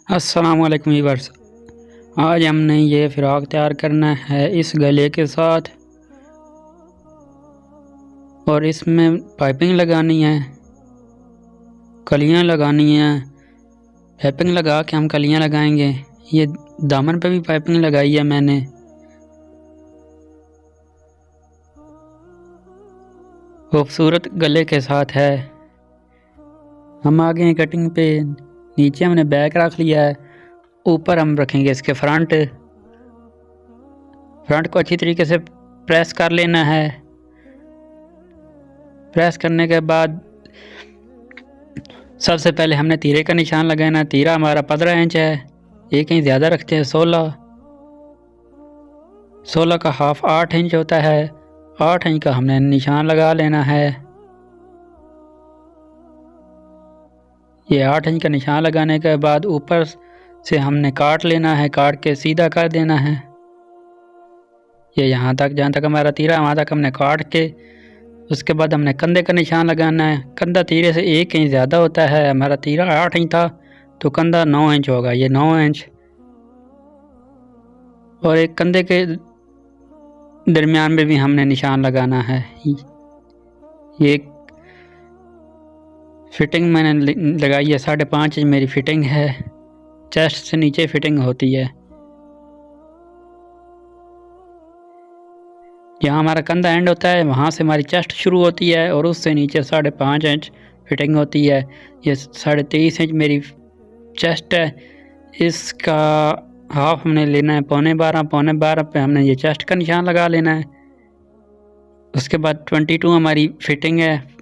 अस्सलाम वालेकुम व्यूअर्स। आज हमने ये फ़्रॉक तैयार करना है इस गले के साथ और इसमें पाइपिंग लगानी है, कलियां लगानी है। पाइपिंग लगा के हम कलियां लगाएंगे। ये दामन पे भी पाइपिंग लगाई है मैंने। खूबसूरत गले के साथ है। हम आगे हैं कटिंग पे। नीचे हमने बैक रख लिया है, ऊपर हम रखेंगे इसके फ्रंट को अच्छी तरीके से प्रेस कर लेना है। प्रेस करने के बाद सबसे पहले हमने तीरे का निशान लगाना है। तीरा हमारा 15 इंच है, एक इंच ज़्यादा रखते हैं। 16 का हाफ 8 इंच होता है। 8 इंच का हमने निशान लगा लेना है। ये 8 इंच का निशान लगाने के बाद ऊपर से हमने काट लेना है, काट के सीधा कर देना है। ये यहाँ तक, जहाँ तक हमारा तीरा वहाँ तक हमने काट के उसके बाद हमने कंधे का निशान लगाना है। कंधा तीरे से 1 इंच ज़्यादा होता है। हमारा तीरा 8 इंच था तो कंधा 9 इंच होगा। ये 9 इंच और एक कंधे के दरमियान में भी हमने निशान लगाना है। ये फिटिंग मैंने लगाई है 5.5 इंच मेरी फिटिंग है। चेस्ट से नीचे फिटिंग होती है। जहाँ हमारा कंधा एंड होता है वहाँ से हमारी चेस्ट शुरू होती है और उससे नीचे 5.5 इंच फिटिंग होती है। ये 23.5 इंच मेरी चेस्ट है। इसका हाफ हमने लेना है 12.25 पे हमने ये चेस्ट का निशान लगा लेना है। उसके बाद 22 हमारी फिटिंग है।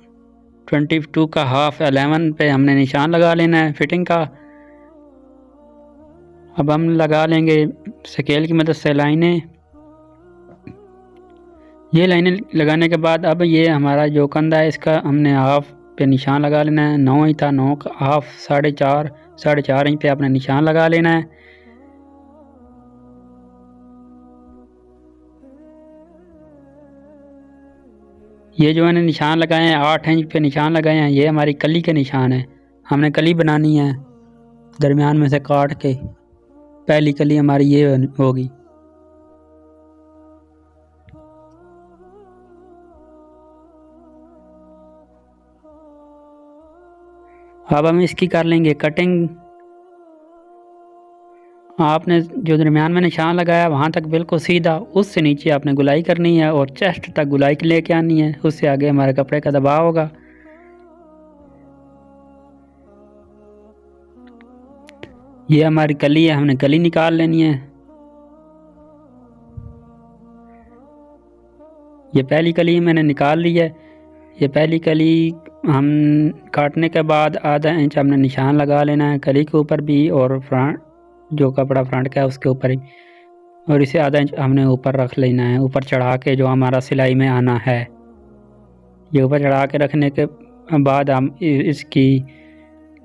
22 का हाफ 11 पे हमने निशान लगा लेना है फिटिंग का। अब हम लगा लेंगे स्केल की मदद से लाइनें। ये लाइनें लगाने के बाद अब ये हमारा जो कंधा है इसका हमने हाफ पे निशान लगा लेना है। 9 इंच था, 9 का हाफ 4.5 इंच पे अपने निशान लगा लेना है। ये जो मैंने निशान लगाए हैं 8 इंच पे निशान लगाए हैं, ये हमारी कली के निशान है। हमने कली बनानी है दरमियान में से काट के। पहली कली हमारी ये होगी। अब हम इसकी कर लेंगे कटिंग। आपने जो दरमियान में निशान लगाया वहाँ तक बिल्कुल सीधा, उससे नीचे आपने गुलाई करनी है और चेस्ट तक गुलाई लेके आनी है। उससे आगे हमारे कपड़े का दबाव होगा। ये हमारी कली है, हमने कली निकाल लेनी है। ये पहली कली मैंने निकाल ली है। ये पहली कली हम काटने के बाद आधा इंच हमने निशान लगा लेना है कली के ऊपर भी और फ्रंट जो कपड़ा फ्रंट का है उसके ऊपर ही, और इसे आधा इंच हमने ऊपर रख लेना है, ऊपर चढ़ा के जो हमारा सिलाई में आना है। ये ऊपर चढ़ा के रखने के बाद हम इसकी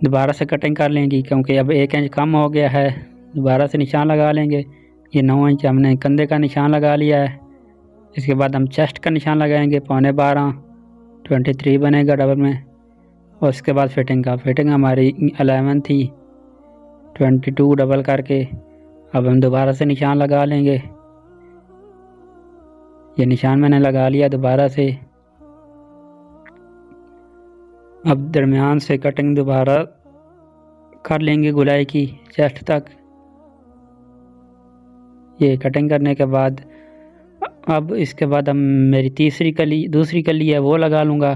दोबारा से कटिंग कर लेंगे क्योंकि अब 1 इंच कम हो गया है। दोबारा से निशान लगा लेंगे। ये 9 इंच हमने कंधे का निशान लगा लिया है। इसके बाद हम चेस्ट का निशान लगाएंगे 12.25, 23 बनेगा डबल में। और उसके बाद फिटिंग हमारी 11 थी, 22 डबल करके अब हम दोबारा से निशान लगा लेंगे। ये निशान मैंने लगा लिया दोबारा से। अब दरमियान से कटिंग दोबारा कर लेंगे गुलाई की चेस्ट तक। ये कटिंग करने के बाद अब इसके बाद हम मेरी दूसरी कली है वो लगा लूँगा।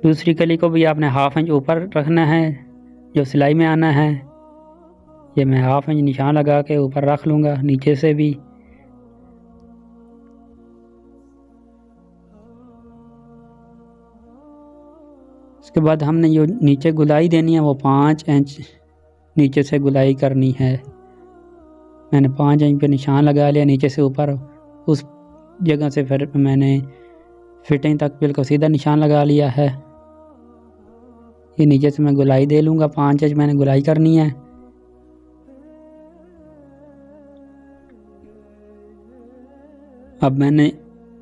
दूसरी कली को भी आपने हाफ इंच ऊपर रखना है जो सिलाई में आना है। ये मैं हाफ इंच निशान लगा के ऊपर रख लूँगा नीचे से भी। उसके बाद हमने जो नीचे गुलाई देनी है वो 5 इंच नीचे से गुलाई करनी है। मैंने 5 इंच पे निशान लगा लिया नीचे से ऊपर। उस जगह से फिर मैंने फिटिंग तक बिल्कुल सीधा निशान लगा लिया है। ये नीचे से मैं गुलाई दे लूँगा। 5 इंच मैंने गुलाई करनी है। अब मैंने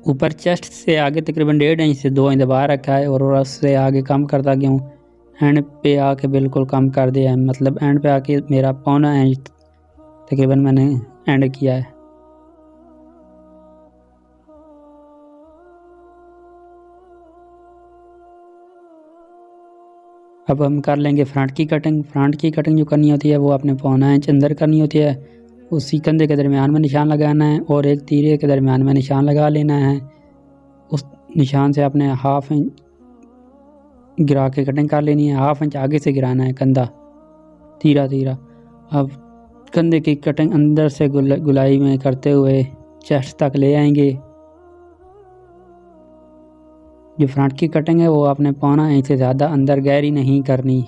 ऊपर चेस्ट से आगे तकरीबन 1.5 इंच से 2 इंच दबा रखा है और उससे आगे कम करता गया हूँ। एंड पे आके बिल्कुल कम कर दिया है, मतलब एंड पे आके मेरा पौना इंच तकरीबन मैंने एंड किया है। अब हम कर लेंगे फ्रंट की कटिंग। फ्रंट की कटिंग जो करनी होती है वो अपने पौना इंच अंदर करनी होती है। उसी कंधे के दरमियान में निशान लगाना है और एक तीरे के दरमियान में निशान लगा लेना है। उस निशान से आपने हाफ इंच गिरा के कटिंग कर लेनी है। हाफ इंच आगे से गिराना है कंधा तीरा तीरा। अब कंधे की कटिंग अंदर से गुलाई में करते हुए चेस्ट तक ले आएंगे। जो फ्रंट की कटिंग है वो आपने पौना इंच से ज़्यादा अंदर गहरी नहीं करनी।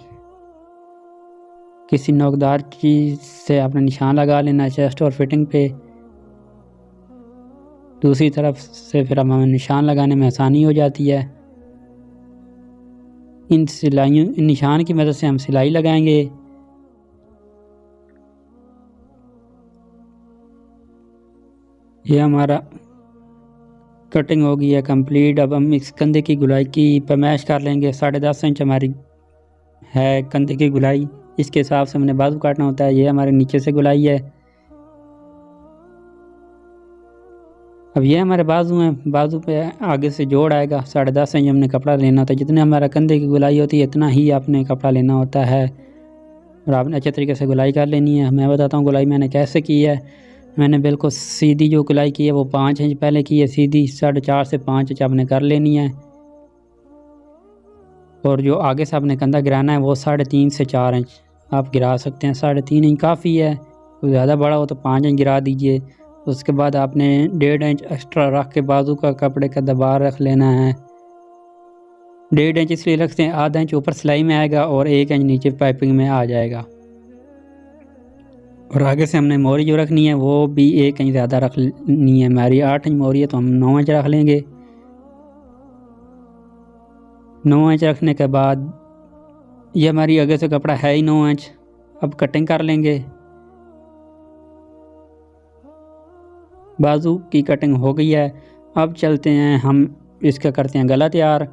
किसी नोकदार चीज़ से आपने निशान लगा लेना है चेस्ट और फिटिंग पे। दूसरी तरफ से फिर हमें निशान लगाने में आसानी हो जाती है। इन निशान की मदद से हम सिलाई लगाएंगे। ये हमारा कटिंग हो गई है कंप्लीट। अब हम इस कंधे की गुलाई की पैमाइश कर लेंगे। 10.5 इंच हमारी है कंधे की गुलाई, इसके हिसाब से हमने बाजू काटना होता है। ये हमारे नीचे से गुलाई है। अब ये हमारे बाजू हैं, बाजू पे आगे से जोड़ आएगा। 10.5 इंच हमने कपड़ा लेना होता है। जितने हमारा कंधे की गुलाई होती है इतना ही आपने कपड़ा लेना होता है और आपने अच्छे तरीके से गुलाई कर लेनी है। मैं बताता हूँ गुलाई मैंने कैसे की है। मैंने बिल्कुल सीधी जो गुलाई की है वो 5 इंच पहले की है सीधी। 4.5 से 5 इंच आपने कर लेनी है और जो आगे से आपने कंधा गिराना है वो 3.5 से 4 इंच आप गिरा सकते हैं। 3.5 इंच काफ़ी है, तो ज़्यादा बड़ा हो तो 5 इंच गिरा दीजिए। उसके बाद आपने 1.5 इंच एक्स्ट्रा रख के बाजू का कपड़े का दबाव रख लेना है। 1.5 इंच इसलिए रखते हैं, आधा इंच ऊपर सिलाई में आएगा और 1 इंच नीचे पाइपिंग में आ जाएगा। और आगे से हमने मोरी जो रखनी है वो भी 1 इंच ज़्यादा रखनी है। हमारी 8 इंच मोरी है तो हम 9 इंच रख लेंगे। 9 इंच रखने के बाद ये हमारी आगे से कपड़ा है ही 9 इंच। अब कटिंग कर लेंगे। बाजू की कटिंग हो गई है। अब चलते हैं हम इसका करते हैं गला तैयार।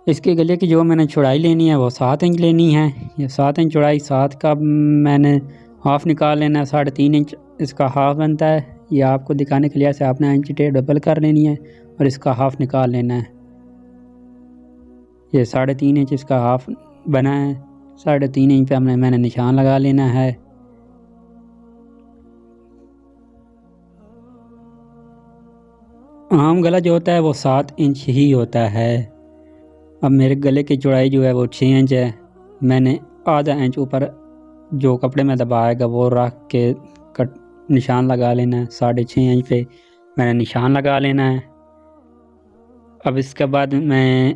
इसके गले की जो मैंने चौड़ाई लेनी है वो 7 इंच लेनी है। ये 7 इंच चौड़ाई, 7 का मैंने हाफ़ निकाल लेना है। 3.5 इंच इसका हाफ़ बनता है। ये आपको दिखाने के लिए से आपने इंच टेप डबल कर लेनी है और इसका हाफ़ निकाल लेना है। ये 3.5 इंच इसका हाफ़ बना है। 3.5 इंच पे मैंने निशान लगा लेना है। आम गला जो होता है वो 7 इंच ही होता है। अब मेरे गले की चौड़ाई जो है वो 6 इंच है। मैंने आधा इंच ऊपर जो कपड़े में दबाएगा वो रख के निशान लगा लेना है। 6.5 इंच पे मैंने निशान लगा लेना है। अब इसके बाद मैं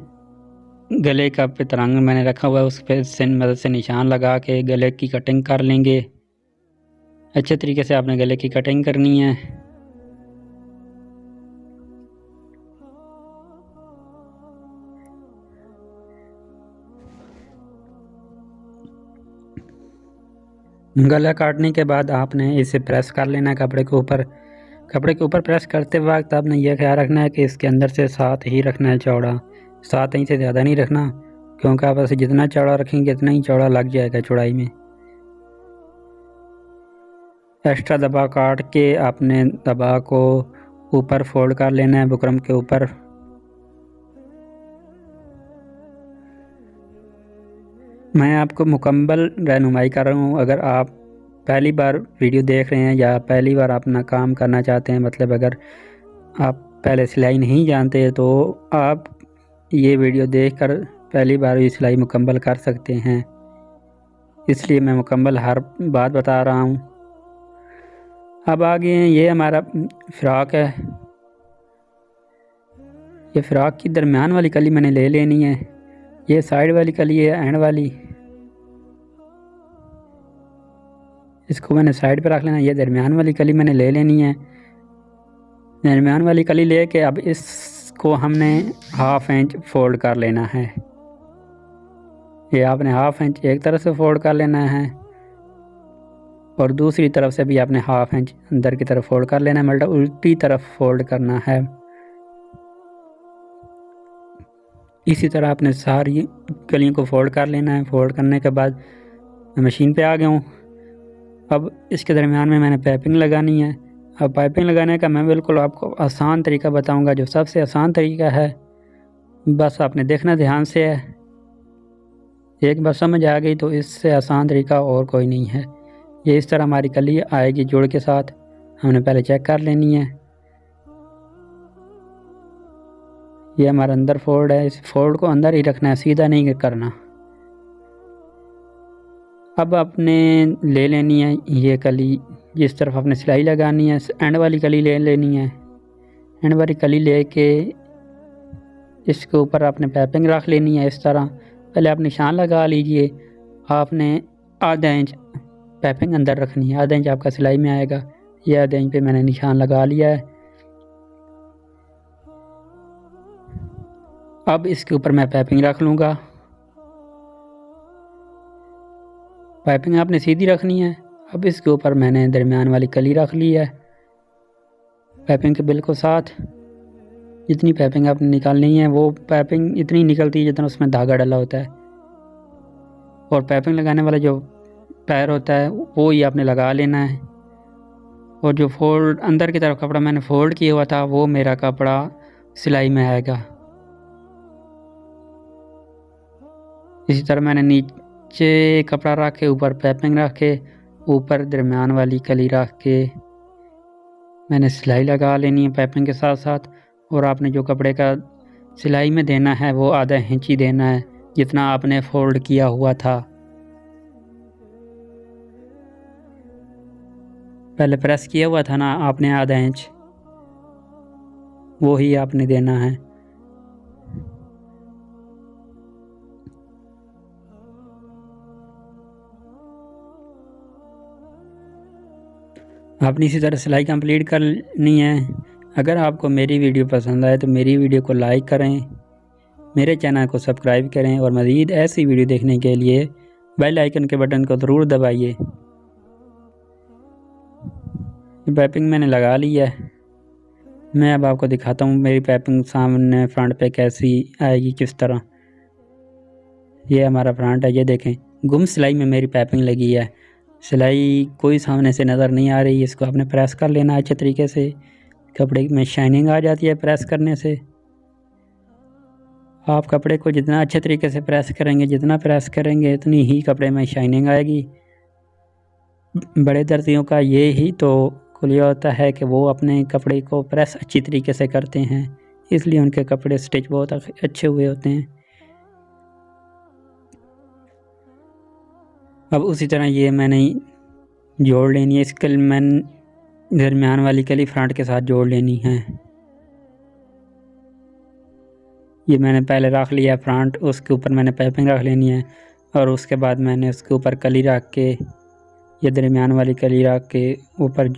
गले का पे तरंग मैंने रखा हुआ है उस पर से मदद से निशान लगा के गले की कटिंग कर लेंगे। अच्छे तरीके से आपने गले की कटिंग करनी है। गला काटने के बाद आपने इसे प्रेस कर लेना है कपड़े के ऊपर। कपड़े के ऊपर प्रेस करते वक्त आपने यह ख्याल रखना है कि इसके अंदर से 7 ही रखना है चौड़ा। 7 इंच से ज़्यादा नहीं रखना, क्योंकि आप ऐसे जितना चौड़ा रखेंगे इतना ही चौड़ा लग जाएगा चौड़ाई में। एक्स्ट्रा दबा काट के आपने दबा को ऊपर फोल्ड कर लेना है बुकरम के ऊपर। मैं आपको मुकम्मल रहनुमाई कर रहा हूँ। अगर आप पहली बार वीडियो देख रहे हैं या पहली बार अपना काम करना चाहते हैं, मतलब अगर आप पहले सिलाई नहीं जानते तो आप ये वीडियो देखकर पहली बार भी सिलाई मुकम्मल कर सकते हैं। इसलिए मैं मुकम्मल हर बात बता रहा हूँ। अब आगे ये हमारा फ़्रॉक है। ये फ़्रॉक की दरमियान वाली कली मैंने ले लेनी है। ये साइड वाली कली है एंड वाली, इसको मैंने साइड पे रख लेना। ये दरमियान वाली कली मैंने ले लेनी है। दरमियान वाली कली लेके अब इसको हमने हाफ इंच फोल्ड कर लेना है। ये आपने हाफ इंच एक तरफ से फोल्ड कर लेना है और दूसरी तरफ से भी आपने हाफ इंच अंदर की तरफ फोल्ड कर लेना है, मतलब उल्टी तरफ फोल्ड करना है। इसी तरह आपने सारी कलियों को फोल्ड कर लेना है। फोल्ड करने के बाद मैं मशीन पे आ गया हूँ। अब इसके दरमियान में मैंने पाइपिंग लगानी है। अब पाइपिंग लगाने का मैं बिल्कुल आपको आसान तरीका बताऊंगा, जो सबसे आसान तरीका है। बस आपने देखना ध्यान से है, एक बार समझ आ गई तो इससे आसान तरीका और कोई नहीं है। ये इस तरह हमारी कली आएगी जोड़ के साथ। हमने पहले चेक कर लेनी है। ये हमारा अंदर फोल्ड है, इस फोल्ड को अंदर ही रखना है, सीधा नहीं करना। अब आपने ले लेनी है ये कली, जिस तरफ आपने सिलाई लगानी है एंड वाली कली ले लेनी है। एंड वाली कली लेके इसके ऊपर आपने पाइपिंग रख लेनी है। इस तरह पहले आप निशान लगा लीजिए। आपने आधा इंच पाइपिंग अंदर रखनी है, आधा इंच आपका सिलाई में आएगा। ये आधा इंच पे मैंने निशान लगा लिया है। अब इसके ऊपर मैं पाइपिंग रख लूँगा। पाइपिंग आपने सीधी रखनी है। अब इसके ऊपर मैंने दरमियान वाली कली रख ली है पाइपिंग के बिल्कुल साथ। जितनी पाइपिंग आपने निकालनी है वो पाइपिंग इतनी निकलती है जितना उसमें धागा डला होता है। और पाइपिंग लगाने वाला जो पैर होता है वो ही आपने लगा लेना है। और जो फोल्ड अंदर की तरफ कपड़ा मैंने फोल्ड किया हुआ था वो मेरा कपड़ा सिलाई में आएगा। इसी तरह मैंने नीचे कपड़ा रख के ऊपर पाइपिंग रख के ऊपर दरमियान वाली कली रख के मैंने सिलाई लगा लेनी है पाइपिंग के साथ साथ। और आपने जो कपड़े का सिलाई में देना है वो आधा इंच ही देना है, जितना आपने फोल्ड किया हुआ था। पहले प्रेस किया हुआ था ना आपने आधा इंच, वो ही आपने देना है। आपने इसी तरह सिलाई कंप्लीट करनी है। अगर आपको मेरी वीडियो पसंद आए तो मेरी वीडियो को लाइक करें, मेरे चैनल को सब्सक्राइब करें और मज़ीद ऐसी वीडियो देखने के लिए बेल आइकन के बटन को ज़रूर दबाइए। पाइपिंग मैंने लगा ली है। मैं अब आपको दिखाता हूँ मेरी पाइपिंग सामने फ्रंट पे कैसी आएगी, किस तरह। ये हमारा फ्रंट है, ये देखें गुम सिलाई में मेरी पाइपिंग लगी है। सिलाई कोई सामने से नज़र नहीं आ रही। इसको आपने प्रेस कर लेना अच्छे तरीके से। कपड़े में शाइनिंग आ जाती है प्रेस करने से। आप कपड़े को जितना अच्छे तरीके से प्रेस करेंगे उतनी ही कपड़े में शाइनिंग आएगी। बड़े दर्जियों का ये ही तो कुलिया होता है कि वो अपने कपड़े को प्रेस अच्छी तरीके से करते हैं, इसलिए उनके कपड़े स्टिच बहुत अच्छे हुए होते हैं। अब उसी तरह ये मैंने जोड़ लेनी है। इसके मैंने दरमियान वाली कली फ्रंट के साथ जोड़ लेनी है। ये मैंने पहले रख लिया फ्रंट, उसके ऊपर मैंने पाइपिंग रख लेनी है। और उसके बाद मैंने उसके ऊपर कली रख के, ये दरमियान वाली कली रख के ऊपर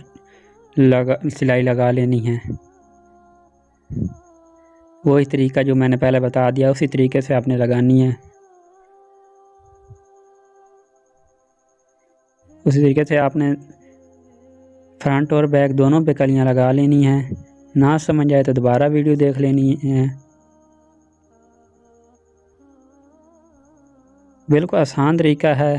सिलाई लगा लेनी है। वही तरीका जो मैंने पहले बता दिया उसी तरीके से आपने लगानी है। उसी तरीके से आपने फ्रंट और बैक दोनों पे कलियां लगा लेनी हैं। ना समझ आए तो दोबारा वीडियो देख लेनी है। बिल्कुल आसान तरीका है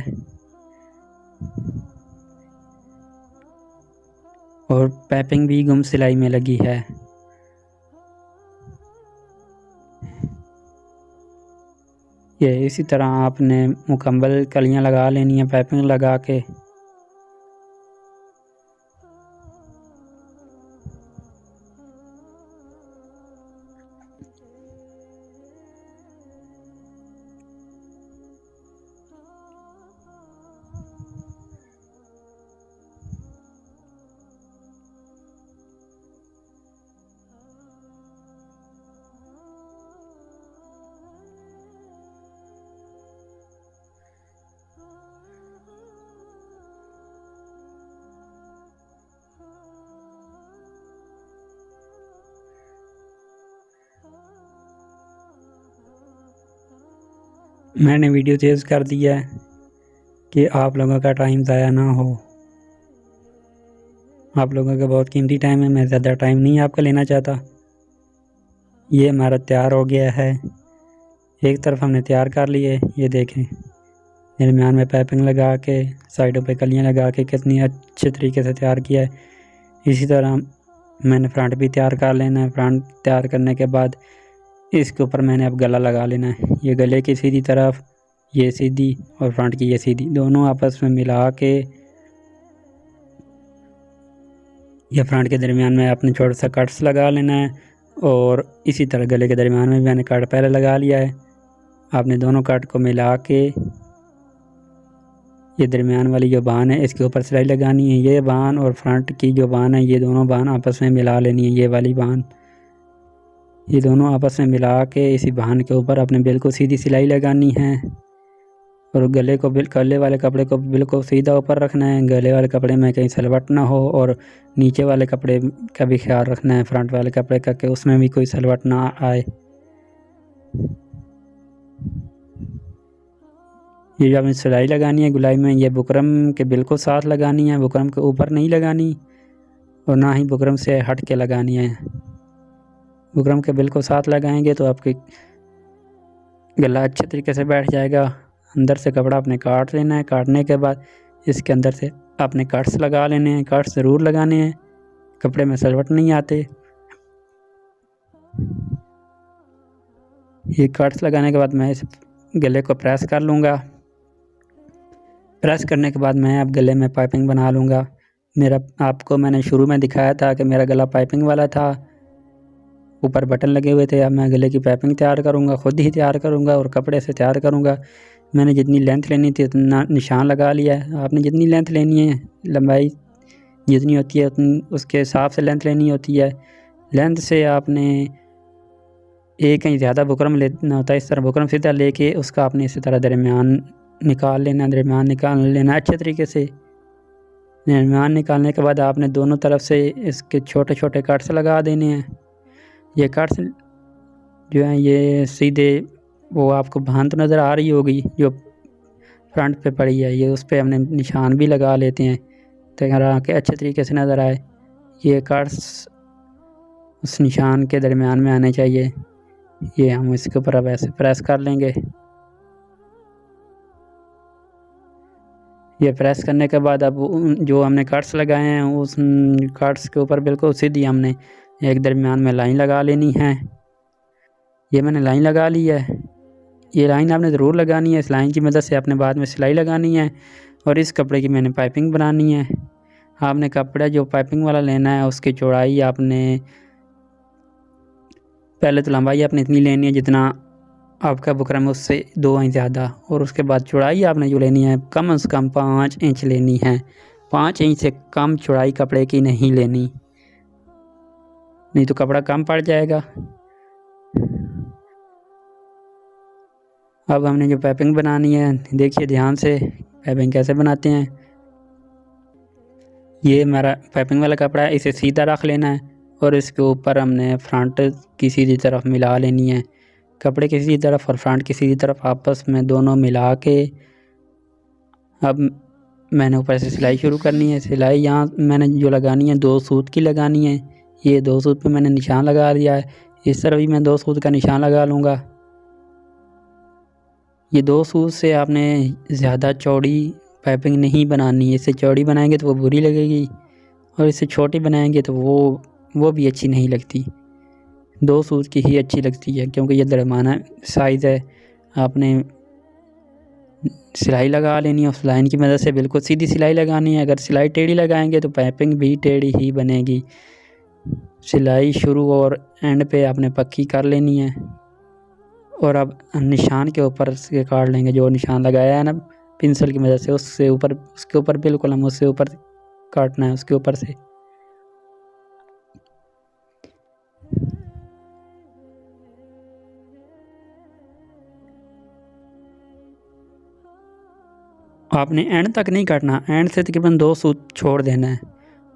और पाइपिंग भी गुम सिलाई में लगी है। ये इसी तरह आपने मुकम्मल कलियां लगा लेनी है पाइपिंग लगा के। मैंने वीडियो तेज़ कर दिया है कि आप लोगों का टाइम ज़ाया ना हो। आप लोगों का बहुत कीमती टाइम है, मैं ज़्यादा टाइम नहीं आपका लेना चाहता। ये हमारा तैयार हो गया है। एक तरफ हमने तैयार कर लिए, ये देखें दरमियान में पाइपिंग लगा के साइडों पे कलियां लगा के कितनी अच्छे तरीके से तैयार किया है। इसी तरह मैंने फ्रंट भी तैयार कर लेना है। फ्रंट तैयार करने के बाद इसके ऊपर मैंने अब गला लगा लेना है। ये गले की सीधी तरफ ये सीधी और फ्रंट की ये सीधी, दोनों आपस में मिला के ये फ्रंट के दरमियान में आपने छोटा सा कट्स लगा लेना है। और इसी तरह गले के दरमियान में भी मैंने कट पहले लगा लिया है। आपने दोनों कट को मिला के ये दरमियान वाली जो बान है इसके ऊपर सिलाई लगानी है। ये बान और फ्रंट की जो बान है ये दोनों बान आपस में मिला लेनी है। ये वाली बान ये दोनों आपस में मिला के इसी बान के ऊपर आपने बिल्कुल सीधी सिलाई लगानी है। और गले वाले कपड़े को बिल्कुल सीधा ऊपर रखना है। गले वाले कपड़े में कहीं सलवट ना हो और नीचे वाले कपड़े का भी ख्याल रखना है, फ्रंट वाले कपड़े का, कि उसमें भी कोई सलवट ना आए। ये जो आपने सिलाई लगानी है गुलाई में, ये बुकरम के बिल्कुल साथ लगानी है, बुकरम के ऊपर नहीं लगानी और ना ही बुकरम से हट के लगानी है। बुकरम के बिल्कुल साथ लगाएंगे तो आपके गला अच्छे तरीके से बैठ जाएगा। अंदर से कपड़ा आपने काट लेना है। काटने के बाद इसके अंदर से आपने कट्स लगा लेने हैं। कट्स ज़रूर लगाने हैं, कपड़े में सलवट नहीं आते। ये कट्स लगाने के बाद मैं इस गले को प्रेस कर लूँगा। प्रेस करने के बाद मैं अब गले में पाइपिंग बना लूँगा। आपको मैंने शुरू में दिखाया था कि मेरा गला पाइपिंग वाला था, ऊपर बटन लगे हुए थे। अब मैं गले की पाइपिंग तैयार करूँगा, ख़ुद ही तैयार करूँगा और कपड़े से तैयार करूँगा। मैंने जितनी लेंथ लेनी थी उतना निशान लगा लिया है। आपने जितनी लेंथ लेनी है, लंबाई जितनी होती है उतनी उसके हिसाब से लेंथ लेनी होती है। लेंथ से आपने एक इंच ज़्यादा बुकरम लेना होता है। इस तरह बुकरम सीधा लेके उसका आपने इसी तरह दरमियान निकाल लेना अच्छे तरीके से। दरमियान निकालने के बाद आपने दोनों तरफ से इसके छोटे छोटे कट्स लगा देने हैं। ये कट्स जो हैं ये सीधे, वो आपको बांध तो नज़र आ रही होगी जो फ्रंट पे पड़ी है, ये उस पर हमने निशान भी लगा लेते हैं ताकि अच्छे तरीके से नज़र आए। ये कट्स उस निशान के दरमियान में आने चाहिए। ये हम इसके ऊपर अब ऐसे प्रेस कर लेंगे। ये प्रेस करने के बाद अब जो हमने कट्स लगाए हैं उस कट्स के ऊपर बिल्कुल सीधी हमने एक दरमियान में लाइन लगा लेनी है। ये मैंने लाइन लगा ली है। ये लाइन आपने ज़रूर लगानी है। इस लाइन की मदद से आपने बाद में सिलाई लगानी है और इस कपड़े की मैंने पाइपिंग बनानी है। आपने कपड़ा जो पाइपिंग वाला लेना है उसकी चौड़ाई आपने पहले तो लंबाई आपने इतनी लेनी है जितना आपका बुकरम उससे 2 इंच ज़्यादा, और उसके बाद चौड़ाई आपने जो लेनी है कम से कम 5 इंच लेनी है। 5 इंच से कम चौड़ाई कपड़े की नहीं लेनी, नहीं तो कपड़ा कम पड़ जाएगा। अब हमने जो पाइपिंग बनानी है, देखिए ध्यान से पाइपिंग कैसे बनाते हैं। ये हमारा पाइपिंग वाला कपड़ा है, इसे सीधा रख लेना है और इसके ऊपर हमने फ्रंट की सीधी तरफ मिला लेनी है। कपड़े की सीधी तरफ और फ्रंट की सीधी तरफ आपस में दोनों मिला के अब मैंने ऊपर से सिलाई शुरू करनी है। सिलाई यहाँ मैंने जो लगानी है 2 सूत की लगानी है। ये 2 सूत पे मैंने निशान लगा दिया है। इस तरह भी मैं 2 सूत का निशान लगा लूँगा। ये 2 सूत से आपने ज़्यादा चौड़ी पाइपिंग नहीं बनानी है। इससे चौड़ी बनाएंगे तो वो बुरी लगेगी और इससे छोटी बनाएंगे तो वो भी अच्छी नहीं लगती। 2 सूत की ही अच्छी लगती है क्योंकि ये दरमियाना साइज़ है। आपने सिलाई लगा लेनी है। उस लाइन की मदद से बिल्कुल सीधी सिलाई लगानी है। अगर सिलाई टेढ़ी लगाएंगे तो पाइपिंग भी टेढ़ी ही बनेगी। सिलाई शुरू और एंड पे आपने पक्की कर लेनी है और अब निशान के ऊपर से काट लेंगे। जो निशान लगाया है ना पेंसिल की मदद से, उसके ऊपर बिल्कुल हम उससे ऊपर काटना है, उसके ऊपर से। आपने एंड तक नहीं काटना, एंड से तकरीबन 2 सूत छोड़ देना है।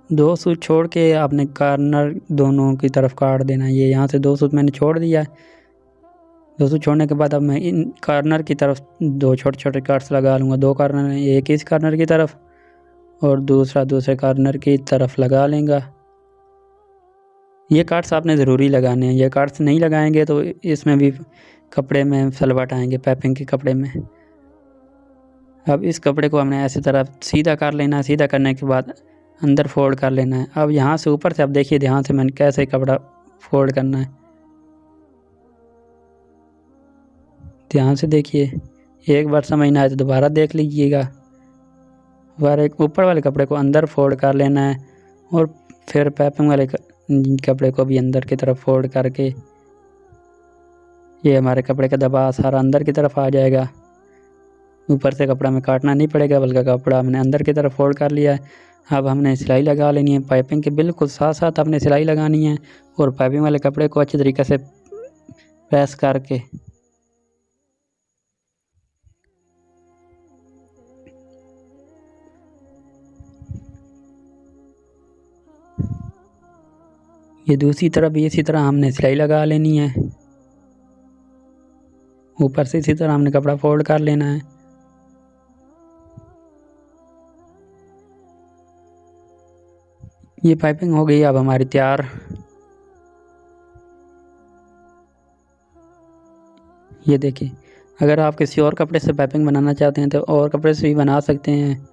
2 सूत छोड़ के आपने कॉर्नर दोनों की तरफ काट देना है। ये यहाँ से 2 सूत मैंने छोड़ दिया है। 2 सूत छोड़ने के बाद अब मैं इन कॉर्नर की तरफ 2 छोटे छोटे कट्स लगा लूँगा। 2 कॉर्नर हैं, एक इस कॉर्नर की तरफ और दूसरे कॉर्नर की तरफ लगा लेंगे। ये कार्ड्स आपने ज़रूरी लगाने हैं, ये कार्ड्स नहीं लगाएंगे तो इसमें भी कपड़े में सलवट आएंगे, पाइपिंग के कपड़े में। अब इस कपड़े को हमने ऐसी तरह सीधा कर लेना है। सीधा करने के बाद अंदर फोल्ड कर लेना है। अब यहाँ से ऊपर से आप देखिए ध्यान से मैंने कैसे कपड़ा फोल्ड करना है, ध्यान से देखिए। एक बार समझ ना आए तो दोबारा देख लीजिएगा। एक ऊपर वाले कपड़े को अंदर फोल्ड कर लेना है और फिर पाइपिंग वाले कपड़े को भी अंदर की तरफ फोल्ड करके ये हमारे कपड़े का दबाव सारा अंदर की तरफ आ जाएगा। ऊपर से कपड़ा में काटना नहीं पड़ेगा, बल्कि कपड़ा हमने अंदर की तरफ फोल्ड कर लिया है। अब हमने सिलाई लगा लेनी है। पाइपिंग के बिल्कुल साथ साथ हमने सिलाई लगानी है और पाइपिंग वाले कपड़े को अच्छी तरीके से प्रेस करके ये दूसरी तरफ भी इसी तरह हमने सिलाई लगा लेनी है। ऊपर से इसी तरह हमने कपड़ा फोल्ड कर लेना है। ये पाइपिंग हो गई अब हमारी तैयार। ये देखिए, अगर आप किसी और कपड़े से पाइपिंग बनाना चाहते हैं तो और कपड़े से भी बना सकते हैं।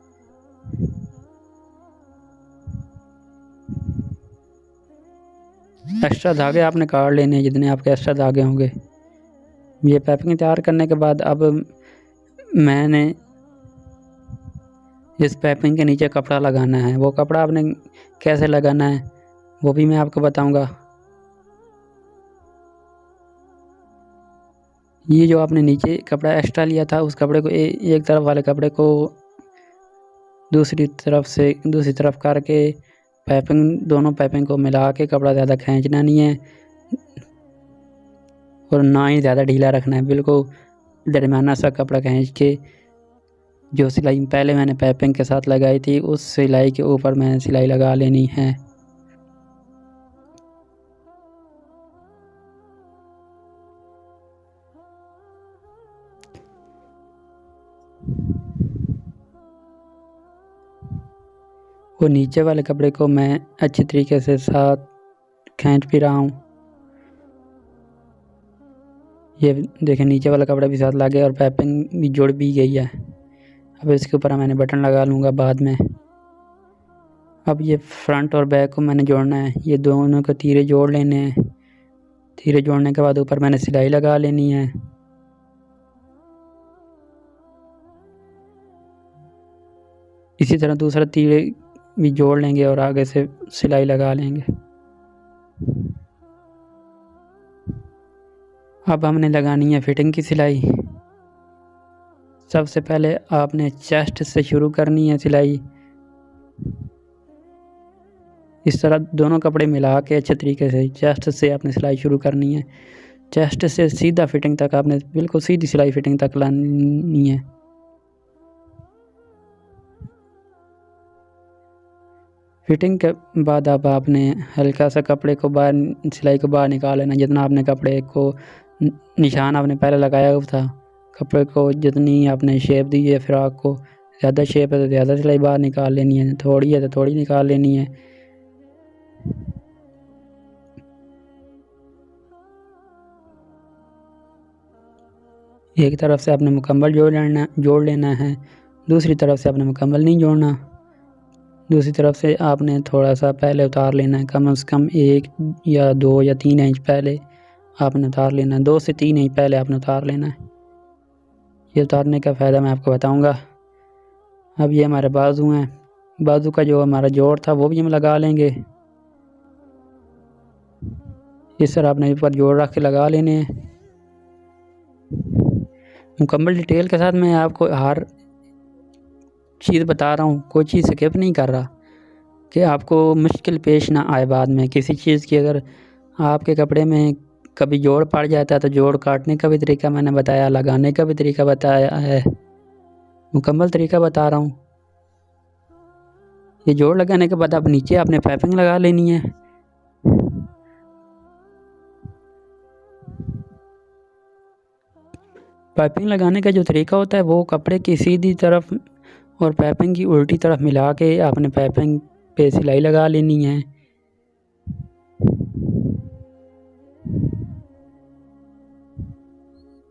एक्स्ट्रा धागे आपने काट लेने हैं जितने आपके एक्स्ट्रा धागे होंगे। ये पाइपिंग तैयार करने के बाद अब मैंने इस पाइपिंग के नीचे कपड़ा लगाना है। वो कपड़ा आपने कैसे लगाना है वो भी मैं आपको बताऊंगा। ये जो आपने नीचे कपड़ा एक्स्ट्रा लिया था उस कपड़े को एक तरफ वाले कपड़े को दूसरी तरफ करके दोनों पाइपिंग को मिला के कपड़ा ज़्यादा खींचना नहीं है और ना ही ज़्यादा ढीला रखना है। बिल्कुल दरमियाना सा कपड़ा खींच के जो सिलाई पहले मैंने पाइपिंग के साथ लगाई थी उस सिलाई के ऊपर मैंने सिलाई लगा लेनी है। वो नीचे वाले कपड़े को मैं अच्छी तरीके से साथ खींच भी रहा हूँ। ये देखें नीचे वाला कपड़ा भी साथ लग गया और पाइपिंग भी जुड़ भी गई है। अब इसके ऊपर मैंने बटन लगा लूँगा बाद में। अब ये फ्रंट और बैक को मैंने जोड़ना है। ये दोनों को तीरे जोड़ लेने हैं। तीरे जोड़ने के बाद ऊपर मैंने सिलाई लगा लेनी है। इसी तरह दूसरा तीरे भी जोड़ लेंगे और आगे से सिलाई लगा लेंगे। अब हमने लगानी है फिटिंग की सिलाई। सबसे पहले आपने चेस्ट से शुरू करनी है सिलाई। इस तरह दोनों कपड़े मिला के अच्छे तरीके से चेस्ट से आपने सिलाई शुरू करनी है। चेस्ट से सीधा फिटिंग तक आपने बिल्कुल सीधी सिलाई फिटिंग तक लानी है। फिटिंग के बाद अब आपने हल्का सा कपड़े को सिलाई को बाहर निकाल लेना। जितना आपने कपड़े को निशान आपने पहले लगाया हुआ था, कपड़े को जितनी आपने शेप दी है फ्रॉक को, ज़्यादा शेप है तो ज़्यादा सिलाई बाहर निकाल लेनी है, थोड़ी है तो थोड़ी निकाल लेनी है। एक तरफ से आपने मुकम्मल जोड़ लेना है, दूसरी तरफ से आपने मुकम्मल नहीं जोड़ना। दूसरी तरफ से आपने थोड़ा सा पहले उतार लेना है, कम से कम 1 या 2 या 3 इंच पहले आपने उतार लेना है। 2 से 3 इंच पहले आपने उतार लेना है। ये उतारने का फ़ायदा मैं आपको बताऊंगा। अब ये हमारे बाजू हैं। बाजू का जो हमारा जोड़ था वो भी हम लगा लेंगे। इस तरह आपने ऊपर जोड़ रख के लगा लेने हैं। मुकम्मल डिटेल के साथ मैं आपको हर चीज़ बता रहा हूँ, कोई चीज़ स्किप नहीं कर रहा कि आपको मुश्किल पेश ना आए बाद में किसी चीज़ की। अगर आपके कपड़े में कभी जोड़ पड़ जाता है तो जोड़ काटने का भी तरीका मैंने बताया, लगाने का भी तरीका बताया है, मुकम्मल तरीका बता रहा हूँ। ये जोड़ लगाने के बाद अब नीचे आपने पाइपिंग लगा लेनी है। पाइपिंग लगाने का जो तरीका होता है वो कपड़े की सीधी तरफ और पाइपिंग की उल्टी तरफ मिला के आपने पाइपिंग पे सिलाई लगा लेनी है।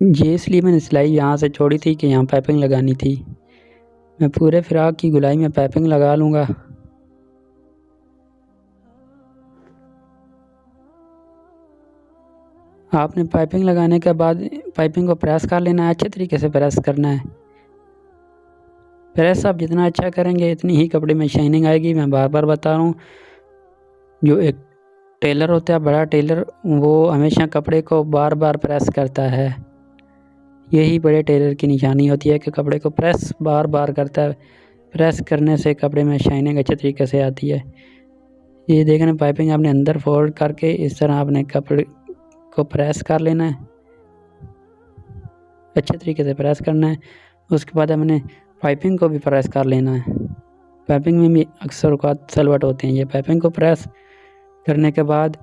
ये इसलिए मैंने सिलाई यहाँ से छोड़ी थी कि यहाँ पाइपिंग लगानी थी। मैं पूरे फ्राक की गुलाई में पाइपिंग लगा लूँगा। आपने पाइपिंग लगाने के बाद पाइपिंग को प्रेस कर लेना है, अच्छे तरीके से प्रेस करना है। प्रेस आप जितना अच्छा करेंगे इतनी ही कपड़े में शाइनिंग आएगी। मैं बार बार बता रहा हूँ, जो एक टेलर होता है, बड़ा टेलर, वो हमेशा कपड़े को बार बार प्रेस करता है। यही बड़े टेलर की निशानी होती है कि कपड़े को प्रेस बार बार करता है। प्रेस करने से कपड़े में शाइनिंग अच्छे तरीके से आती है। ये देखना, पाइपिंग आपने अंदर फोल्ड करके इस तरह आपने कपड़े को प्रेस कर लेना है, अच्छे तरीके से प्रेस करना है। उसके बाद हमने पाइपिंग को भी प्रेस कर लेना है। पाइपिंग में भी अक्सर औक़ात सलवट होते हैं। ये पाइपिंग को प्रेस करने के बाद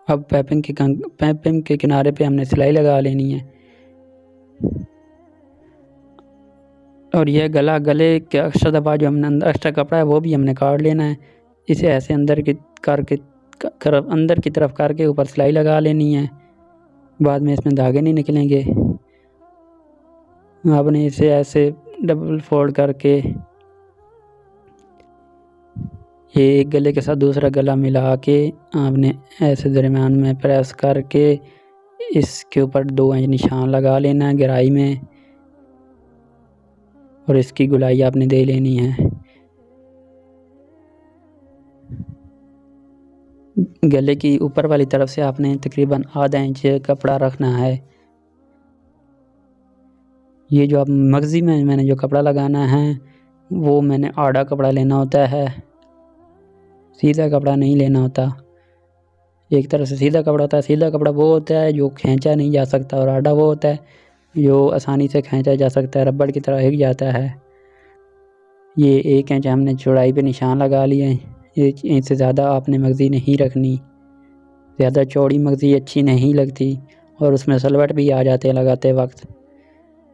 अब पाइपिंग के किनारे पे हमने सिलाई लगा लेनी है। और यह गले के एक्स्ट्रा दबा जो हमने एक्स्ट्रा कपड़ा है वो भी हमने काट लेना है। इसे ऐसे अंदर की तरफ करके ऊपर सिलाई लगा लेनी है। बाद में इसमें धागे नहीं निकलेंगे। आपने इसे ऐसे डबल फोल्ड करके ये एक गले के साथ दूसरा गला मिला के आपने ऐसे दरमियान में प्रेस करके इसके ऊपर 2 इंच निशान लगा लेना है गहराई में, और इसकी गुलाई आपने दे लेनी है। गले की ऊपर वाली तरफ से आपने तकरीबन आधा इंच कपड़ा रखना है। ये जो आप मगज़ी में मैंने जो कपड़ा लगाना है वो मैंने आड़ा कपड़ा लेना होता है, सीधा कपड़ा नहीं लेना होता। एक तरह से सीधा कपड़ा होता है। सीधा कपड़ा वो होता है जो खींचा नहीं जा सकता, और आड़ा वो होता है जो आसानी से खींचा जा सकता है, रबड़ की तरह हिल जाता है। ये 1 इंच हमने चौड़ाई पे निशान लगा लिए हैं। 1 इंच से ज़्यादा आपने मगज़ी नहीं रखनी, ज़्यादा चौड़ी मगज़ी अच्छी नहीं लगती और उसमें सलवट भी आ जाते हैं लगाते वक्त।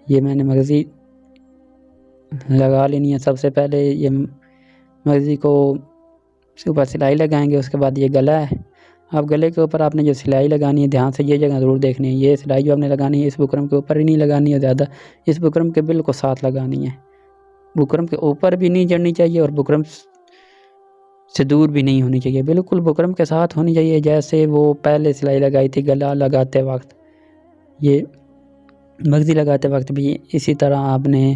ये मैंने मगज़ी लगा लेनी है। सबसे पहले ये मगज़ी को ऊपर सिलाई लगाएंगे। उसके बाद ये गला है। अब गले के ऊपर आपने जो सिलाई लगानी है, ध्यान से ये जगह ज़रूर देखनी है। ये सिलाई जो आपने लगानी है इस बुकरम के ऊपर ही नहीं लगानी है ज़्यादा, इस बुकरम के बिल्कुल साथ लगानी है। बुकरम के ऊपर भी नहीं चढ़नी चाहिए और बुकरम से दूर भी नहीं होनी चाहिए, बिल्कुल बुकरम के साथ होनी चाहिए जैसे वो पहले सिलाई लगाई थी गला लगाते वक्त। ये मगज़ी लगाते वक्त भी इसी तरह आपने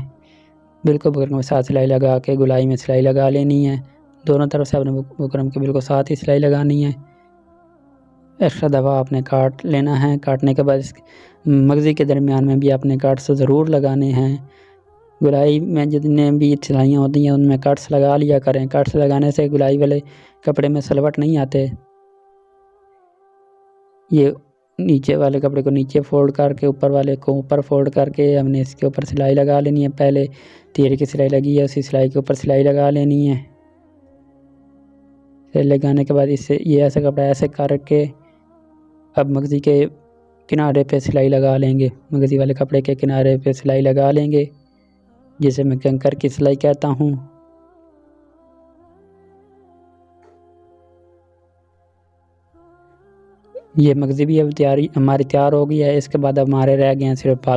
बिल्कुल बुकरम के साथ सिलाई लगा के गुलाई में सिलाई लगा लेनी है। दोनों तरफ से आपने बुकरम के बिल्कुल साथ ही सिलाई लगानी है। एक्स्ट्रा दफ़ा आपने काट लेना है। काटने के बाद मगज़ी के दरमियान में भी आपने काट्स ज़रूर लगाने हैं। गुलाई में जितने भी सिलाइयाँ होती हैं उनमें कट्स लगा लिया करें। कट्स लगाने से गुलाई वाले कपड़े में सलवट नहीं आते। ये नीचे वाले कपड़े को नीचे फोल्ड करके ऊपर वाले को ऊपर फोल्ड करके हमने इसके ऊपर सिलाई लगा लेनी है। पहले तीर की सिलाई लगी है, उसी सिलाई के ऊपर सिलाई लगा लेनी है। सिलाई लगाने के बाद इससे ये ऐसा कपड़ा ऐसे करके अब मगज़ी के किनारे पे सिलाई लगा लेंगे। मगज़ी वाले कपड़े के किनारे पे सिलाई लगा लेंगे, जिसे मैं कंकर की सिलाई कहता हूँ। ये मगज़ी भी अब हमारी तैयार हो गई है। इसके बाद अब हमारे रह गए हैं सिर्फ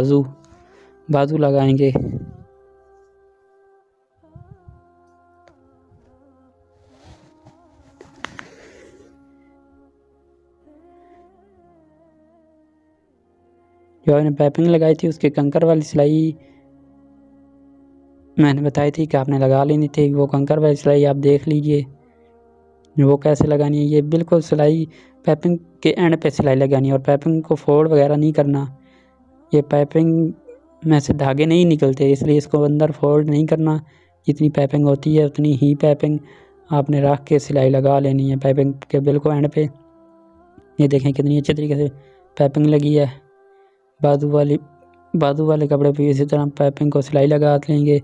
बाजू लगाएंगे। जो आपने पाइपिंग लगाई थी उसकी कंकर वाली सिलाई मैंने बताई थी कि आपने लगा लेनी थी। वो कंकर वाली सिलाई आप देख लीजिए वो कैसे लगानी है। ये बिल्कुल सिलाई पाइपिंग के एंड पे सिलाई लगानी है और पाइपिंग को फोल्ड वगैरह नहीं करना। ये पाइपिंग में से धागे नहीं निकलते, इसलिए इसको अंदर फोल्ड नहीं करना। जितनी पाइपिंग होती है उतनी ही पाइपिंग आपने रख के सिलाई लगा लेनी है पाइपिंग के बिल्कुल एंड पे। ये देखें कितनी अच्छे तरीके से पाइपिंग लगी है। बाजू वाले कपड़े पे इसी तरह पाइपिंग को सिलाई लगा लेंगे।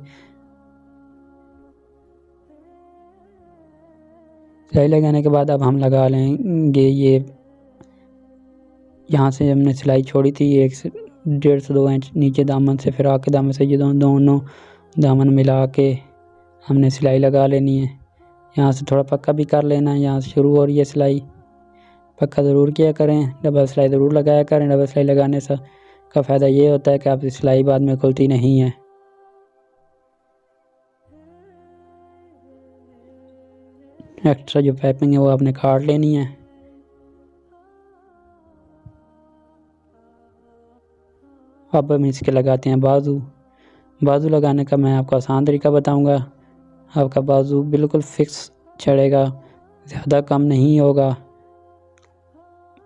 सिलाई लगाने के बाद अब हम लगा लेंगे ये यहाँ से हमने सिलाई छोड़ी थी 1 से 1.5 से 2 इंच नीचे दामन से, फिर आके दामन से ये दोनों दामन मिला के हमने सिलाई लगा लेनी है। यहाँ से थोड़ा पक्का भी कर लेना है। यहाँ से शुरू हो रही है सिलाई, पक्का ज़रूर किया करें, डबल सिलाई ज़रूर लगाया करें। डबल सिलाई लगाने से का फ़ायदा ये होता है कि आपकी सिलाई बाद में खुलती नहीं है। एक्स्ट्रा जो पाइपिंग है वो आपने काट लेनी है। अब हम इसके लगाते हैं बाजू। बाजू लगाने का मैं आपको आसान तरीका बताऊंगा। आपका बाजू बिल्कुल फिक्स चढ़ेगा, ज़्यादा कम नहीं होगा।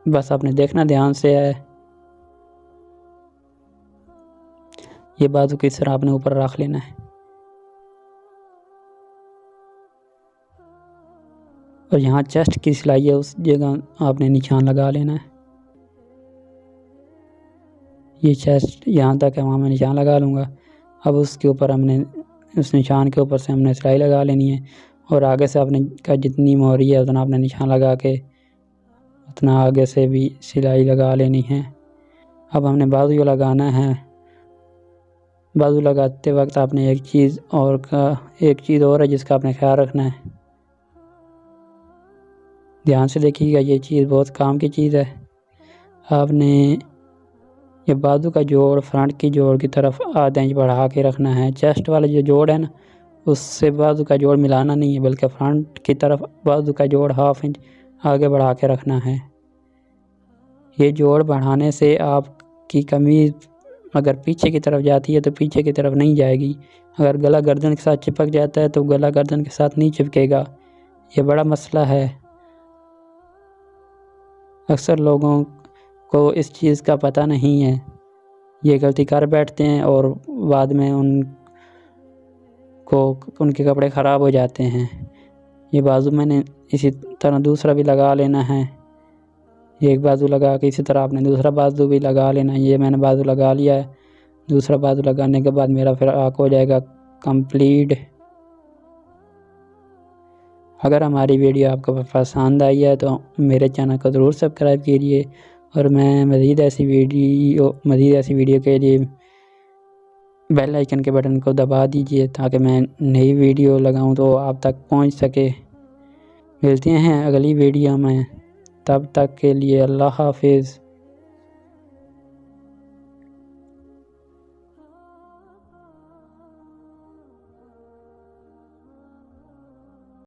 बस आपने देखना ध्यान से है। ये बाजू किस तरह आपने ऊपर रख लेना है और यहाँ चेस्ट की सिलाई है उस जगह आपने निशान लगा लेना है। ये चेस्ट यहाँ तक है, वहाँ मैं निशान लगा लूँगा। अब उसके ऊपर हमने उस निशान के ऊपर से हमने सिलाई लगा लेनी है और आगे से आपने का जितनी मोहरी है उतना आपने निशान लगा के उतना आगे से भी सिलाई लगा लेनी है। अब हमने बाजू लगाना है। बाजू लगाते वक्त आपने एक चीज़ और है जिसका आपने ख्याल रखना है। ध्यान से देखिएगा, ये चीज़ बहुत काम की चीज़ है। आपने ये बाजू का जोड़ फ्रंट की जोड़ की तरफ आधा इंच बढ़ा के रखना है। चेस्ट वाला जो जोड़ है ना, उससे बाजू का जोड़ मिलाना नहीं है, बल्कि फ्रंट की तरफ बाजू का जोड़ हाफ इंच आगे बढ़ा के रखना है। ये जोड़ बढ़ाने से आपकी कमीज़ अगर पीछे की तरफ जाती है तो पीछे की तरफ नहीं जाएगी। अगर गला गर्दन के साथ चिपक जाता है तो गला गर्दन के साथ नहीं चिपकेगा। ये बड़ा मसला है। अक्सर लोगों को इस चीज़ का पता नहीं है, ये गलती कर बैठते हैं और बाद में उनके कपड़े ख़राब हो जाते हैं। ये बाजू मैंने इसी तरह दूसरा भी लगा लेना है। एक बाजू लगा के इसी तरह आपने दूसरा बाजू भी लगा लेना है। ये मैंने बाजू लगा लिया है। दूसरा बाजू लगाने के बाद मेरा फ्रॉक हो जाएगा कंप्लीट। अगर हमारी वीडियो आपको पसंद आई है तो मेरे चैनल को ज़रूर सब्सक्राइब कीजिए और मैं मज़ीद ऐसी वीडियो के लिए बेल आइकन के बटन को दबा दीजिए ताकि मैं नई वीडियो लगाऊं तो आप तक पहुंच सके। मिलते हैं अगली वीडियो में, तब तक के लिए अल्लाह हाफिज़।